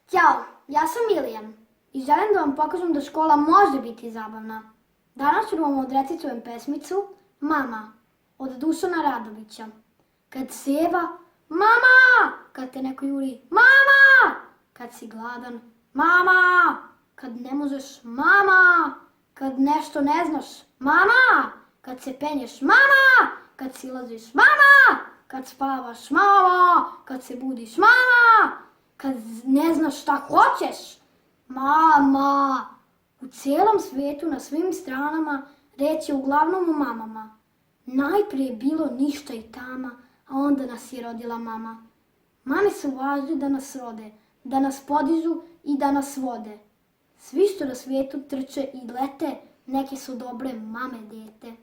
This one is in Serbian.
Ćao, ja sam Milijan i želim da vam pokažem da škola može biti zabavna. Danas ću vam odrecitujem pesmicu Mama od Dušana Radovića. Kad seva, mama! Kad te neko juri, mama! Kad si gladan, mama! Kad ne možeš, mama! Kad nešto ne znaš, mama! Kad se penješ, mama! Kad silaziš, mama! Kad spavaš, mama! Kad se budiš, mama! Kad ne znaš šta hoćeš, mama! U cijelom svijetu, na svim stranama, reč je uglavnom o mamama. Najprije je bilo ništa i tama, a onda nas je rodila mama. Mame su važne da nas rode, da nas podižu i da nas vode. Svi što na svijetu trče i lete, neke su dobre mame dete.